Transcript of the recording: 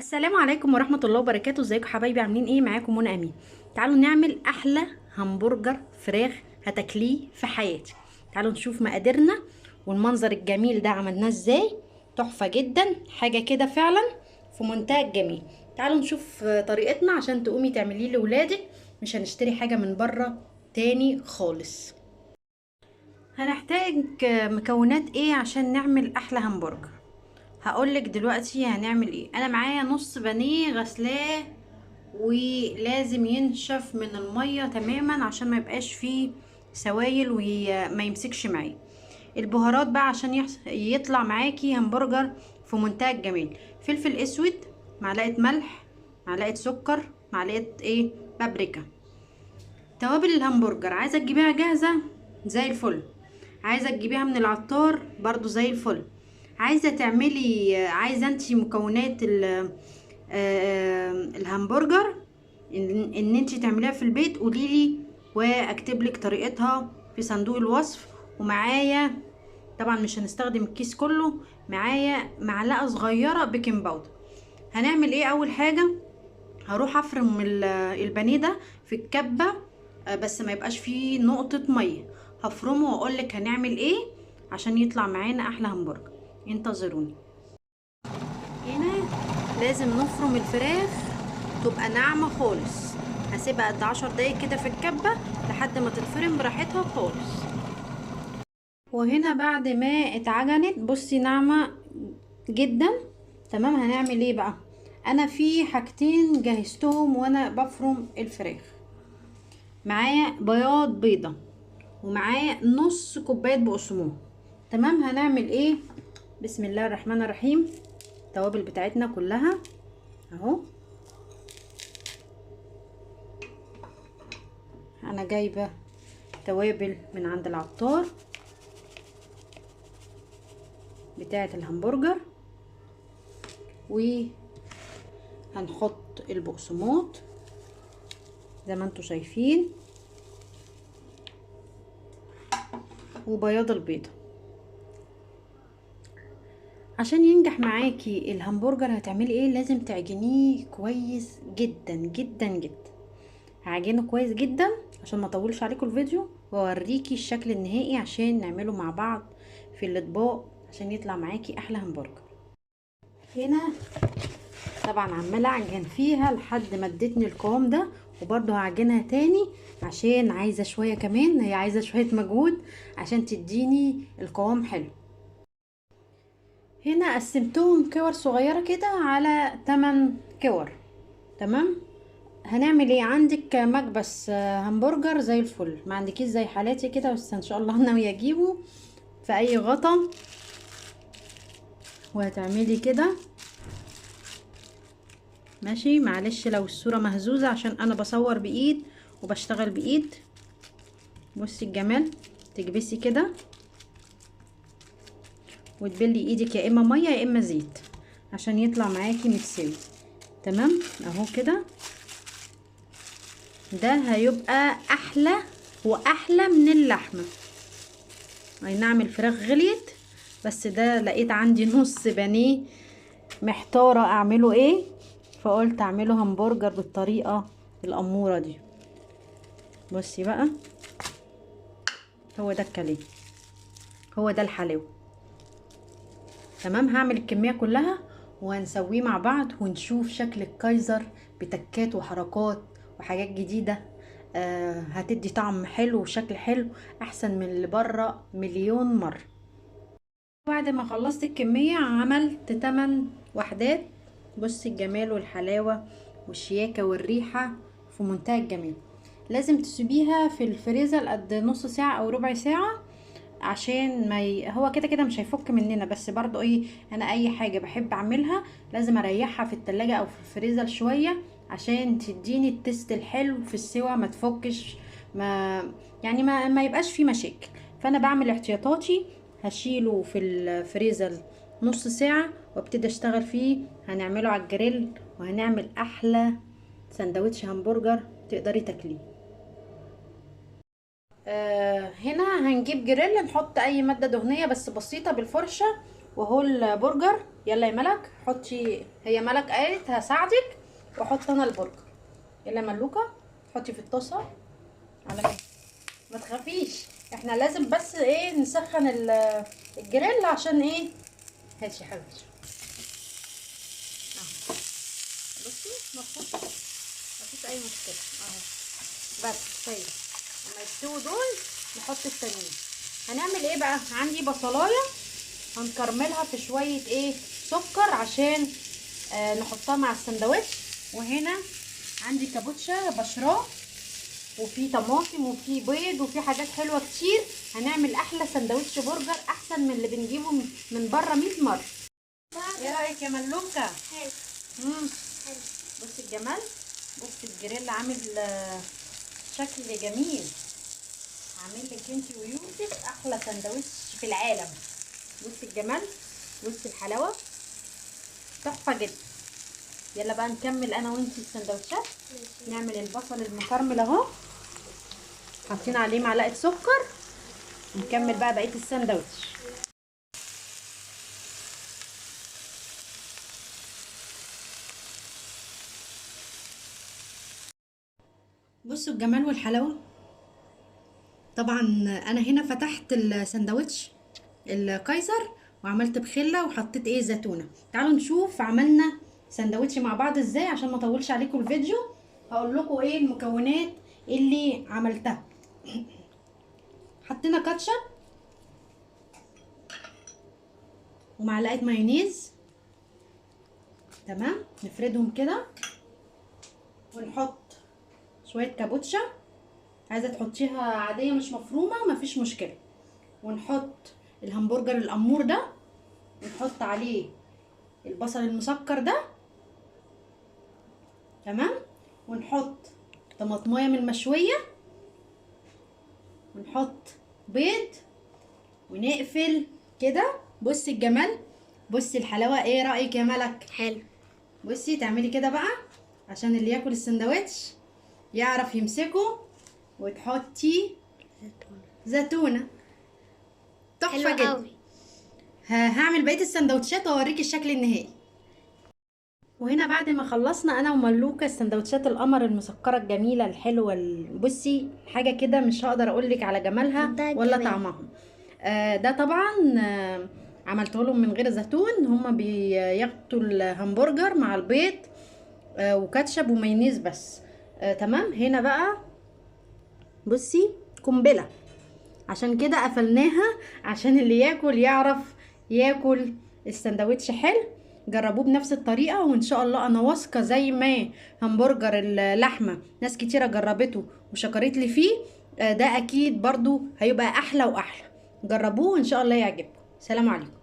السلام عليكم ورحمة الله وبركاته. ازيكم حبايبي؟ عاملين ايه؟ معاكم منى امين. تعالوا نعمل احلى همبرجر فراخ هتاكليه في حياتك. تعالوا نشوف مقاديرنا والمنظر الجميل ده عملناه ازاي. تحفة جدا، حاجة كده فعلا في منتهى الجميل. تعالوا نشوف طريقتنا عشان تقومي تعمليه لولادك. مش هنشتري حاجة من بره تاني خالص. هنحتاج مكونات ايه عشان نعمل احلى همبرجر؟ هقولك دلوقتي هنعمل ايه. انا معايا نص بانيه غسلاه ولازم ينشف من المية تماما عشان ما يبقاش فيه سوائل وما يمسكش معايا. البهارات بقى عشان يطلع معاكي همبرجر في منتهى الجمال: فلفل اسود، معلقة ملح، معلقة سكر، معلقة بابريكا. توابل الهمبرجر عايزة تجيبيها جاهزة زي الفل، عايزة تجيبيها من العطار برضو زي الفل. عايزة تعملي، عايزة انتي مكونات الهمبرجر ان انتي تعمليها في البيت قوليلي واكتب لك طريقتها في صندوق الوصف. ومعايا طبعا مش هنستخدم الكيس كله، معايا معلقة صغيرة بيكنج باودر. هنعمل ايه؟ اول حاجة هروح افرم البانيه ده في الكبة، بس ما يبقاش فيه نقطة مية. هفرمه واقولك هنعمل ايه عشان يطلع معانا احلى همبرجر. انتظروني. هنا لازم نفرم الفراخ تبقى ناعمة خالص. هسيبها قد 10 دقايق كده في الكبة لحد ما تتفرم براحتها خالص. وهنا بعد ما اتعجنت بصي ناعمة جدا. تمام، هنعمل ايه بقى؟ انا في حاجتين جهزتهم وانا بفرم الفراخ. معايا بياض بيضة ومعايا نص كوباية بقسماط. تمام، هنعمل ايه؟ بسم الله الرحمن الرحيم. التوابل بتاعتنا كلها اهو. انا جايبة توابل من عند العطار بتاعة الهمبرجر، وهنحط البقسماط زي ما انتوا شايفين وبياض البيضة. عشان ينجح معاكي الهمبرجر هتعملي ايه؟ لازم تعجنيه كويس جدا جدا جدا. هعجنه كويس جدا عشان ما اطولش عليكم الفيديو واوريكي الشكل النهائي عشان نعمله مع بعض في الاطباق عشان يطلع معاكي احلى همبرجر. هنا طبعا عماله اعجن فيها لحد ما ادتني القوام ده، وبرضه هعجنها تاني عشان عايزه شويه كمان، هي عايزه شويه مجهود عشان تديني القوام حلو. هنا قسمتهم كور صغيره كده على 8 كور. تمام، هنعمل ايه؟ عندك مكبس همبرجر زي الفل، ما عندكيش زي حالاتي كده بس ان شاء الله ناويه اجيبه في اي غطا. وهتعملي كده ماشي. معلش لو الصورة مهزوزة عشان انا بصور بايد وبشتغل بايد. بصي الجمال، تكبسي كده وتبلي ايدك يا اما مية يا اما زيت عشان يطلع معاكي متساوي. تمام اهو كده. ده هيبقى احلى واحلى من اللحمة. اي نعم الفراخ غليت، بس ده لقيت عندي نص بانيه محتارة اعمله ايه، فقلت اعمله همبرجر بالطريقة الامورة دي. بصي بقى، هو ده الكلام، هو ده الحلاوة. تمام، هعمل الكمية كلها وهنسويه مع بعض ونشوف شكل الكايزر بتكات وحركات وحاجات جديدة. هتدي طعم حلو وشكل حلو احسن من اللي بره مليون مرة. بعد ما خلصت الكمية عملت 8 وحدات. بصي الجمال والحلاوة والشياكة والريحة في منتهى الجمال. لازم تسيبيها في الفريزر قد نص ساعة او ربع ساعة عشان ما هو كده كده مش هيفك مننا، بس برضو انا اي حاجة بحب اعملها لازم اريحها في التلاجة او في الفريزر شوية عشان تديني التست الحلو في السوا، ما تفكش، ما يعني ما يبقاش فيه مشاكل. فانا بعمل احتياطاتي، هشيله في الفريزر نص ساعة وابتدي اشتغل فيه. هنعمله على الجريل وهنعمل احلى سندوتش همبرجر تقدري تاكليه. هنا هنجيب جريل، نحط اي مادة دهنية بس بسيطة بالفرشة وهو البرجر. يلا يا ملك حطي، هي ملك قالت هساعدك واحط انا البرجر. يلا يا ملوكه حطي في الطاسه على مهلك، ما تخافيش. احنا لازم بس ايه نسخن الجريل عشان ايه. هاتي يا حبيبتي اهو، بصي مفيش اي مشكله اهو. بس طيب لما يستووا دول نحط التانيين. هنعمل ايه بقى؟ عندي بصلايه هنكرملها في شويه ايه سكر عشان نحطها مع السندوتش. وهنا عندي كابوتشا بشراه، وفي طماطم وفي بيض وفي حاجات حلوه كتير. هنعمل احلى سندوتش برجر احسن من اللي بنجيبه من بره 100 مره. ايه رايك يا ملوكه؟ حلو. حلو. بصي الجمال، بصي الجريل عامل شكل جميل. عامل لك انت ويوسف احلى سندوتش في العالم. بصي الجمال، بصي الحلاوه، تحفه جدا. يلا بقى نكمل انا وانتي السندوتشات. نعمل البصل المكرمل اهو، حاطين عليه معلقه سكر. نكمل بقى بقيه السندوتش. بصوا الجمال والحلاوه. طبعا انا هنا فتحت السندوتش الكايزر وعملت بخله وحطيت ايه زيتونه. تعالوا نشوف عملنا سندوتش مع بعض ازاي عشان ما اطولش عليكم الفيديو. هقول لكم ايه المكونات اللي عملتها. حطينا كاتشب ومعلقه مايونيز، تمام. نفردهم كده ونحط شويه كابوتشا، عايزه تحطيها عاديه مش مفرومه مفيش مشكله. ونحط الهمبرجر الامور ده، ونحط عليه البصل المسكر ده، تمام. ونحط طماطمايه من المشويه، ونحط بيض، ونقفل كده. بصي الجمال، بصي الحلاوه. ايه رايك يا ملك؟ حلو. بصي تعملي كده بقى عشان اللي ياكل السندوتش يعرف يمسكه، وتحطي زيتونه تحفه حلو جدا. قوي. هعمل بقيه السندوتشات واوريكي الشكل النهائي. وهنا بعد ما خلصنا انا وملوكه السندوتشات القمر المسكره الجميله الحلوه بصي حاجه كده مش هقدر اقولك على جمالها منتهى ولا الجمال. طعمها. ده طبعا عملته لهم من غير زيتون. هما بياخدوا الهمبرجر مع البيض وكاتشب ومايونيز بس. تمام. هنا بقى بصي قنبله، عشان كده قفلناها عشان اللي ياكل يعرف ياكل السندوتش حلو. جربوه بنفس الطريقة وان شاء الله انا واثقة زي ما همبرجر اللحمة ناس كتيرة جربته وشكرت لي فيه، ده اكيد برضو هيبقى احلى واحلى. جربوه وان شاء الله يعجبكم. سلام عليكم.